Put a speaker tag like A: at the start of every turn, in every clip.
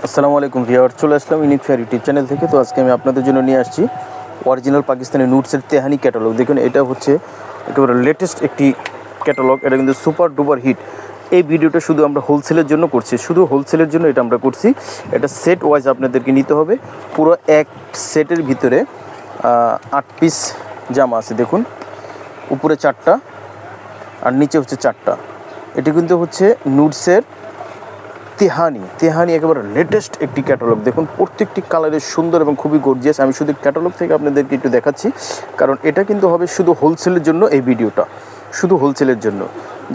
A: আসসালামু আলাইকুম ভিউয়ার, চলে আসলাম ইউনিক ফেয়ার ইউটিউব চ্যানেল থেকে। তো আজকে আমি আপনাদের জন্য নিয়ে আসছি অরিজিনাল পাকিস্তানি নুটসের তেহানি ক্যাটালগ। দেখুন, এটা হচ্ছে একেবারে লেটেস্ট একটি ক্যাটালগ। এটা কিন্তু সুপার ডুপার হিট। এই ভিডিওটা শুধু আমরা হোলসেলের জন্য করছি, শুধু হোলসেলের জন্য এটা আমরা করছি। এটা সেট ওয়াইজ আপনাদেরকে নিতে হবে। পুরো এক সেটের ভিতরে 8 পিস জামা আছে। দেখুন, উপরে 4টা আর নিচে হচ্ছে 4টা। এটি কিন্তু হচ্ছে নুটসের তেহানি একেবারে লেটেস্ট একটি ক্যাটালগ। দেখুন, প্রত্যেকটি কালারের সুন্দর এবং খুবই গর্জিয়াস। আমি শুধু ক্যাটালগ থেকে আপনাদেরকে একটু দেখাচ্ছি, কারণ এটা কিন্তু হবে শুধু হোলসেলের জন্য। এই ভিডিওটা শুধু হোলসেলের জন্য।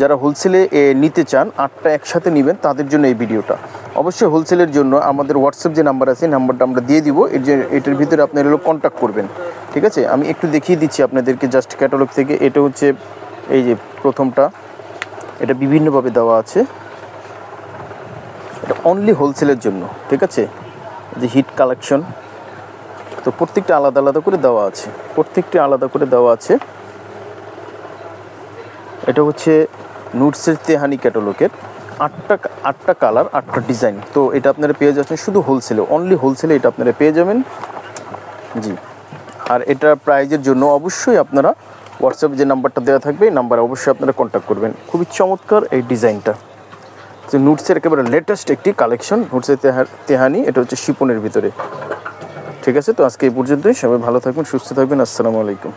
A: যারা হোলসেলে নিতে চান, 8টা একসাথে নেবেন, তাদের জন্য এই ভিডিওটা। অবশ্যই হোলসেলের জন্য আমাদের হোয়াটসঅ্যাপ যে নাম্বার আছে, নাম্বারটা আমরা দিয়ে দিব। এটার ভিতরে আপনারা কন্ট্যাক্ট করবেন, ঠিক আছে? আমি একটু দেখিয়ে দিচ্ছি আপনাদেরকে জাস্ট ক্যাটালগ থেকে। এটা হচ্ছে এই যে প্রথমটা, এটা বিভিন্নভাবে দেওয়া আছে। এটা অনলি হোলসেলের জন্য, ঠিক আছে? যে হিট কালেকশন, তো প্রত্যেকটা আলাদা আলাদা করে দেওয়া আছে, প্রত্যেকটি আলাদা করে দেওয়া আছে। এটা হচ্ছে নুটসের তেহানি ক্যাটালগের 8টা কালার, 8টা ডিজাইন। তো এটা আপনারা পেয়ে যাচ্ছেন শুধু হোলসেলে, অনলি হোলসেলে এটা আপনারা পেয়ে যাবেন। জি, আর এটার প্রাইজের জন্য অবশ্যই আপনারা হোয়াটসঅ্যাপে যে নাম্বারটা দেওয়া থাকবে, এই নাম্বারে অবশ্যই আপনারা কন্ট্যাক্ট করবেন। খুবই চমৎকার এই ডিজাইনটা। যে নুটসের একেবারে লেটেস্ট একটি কালেকশন, নুটসের তেহানি। এটা হচ্ছে শিপনের ভিতরে, ঠিক আছে? তো আজকে এই পর্যন্তই। সবাই ভালো থাকবেন, সুস্থ থাকবেন। আসসালামু আলাইকুম।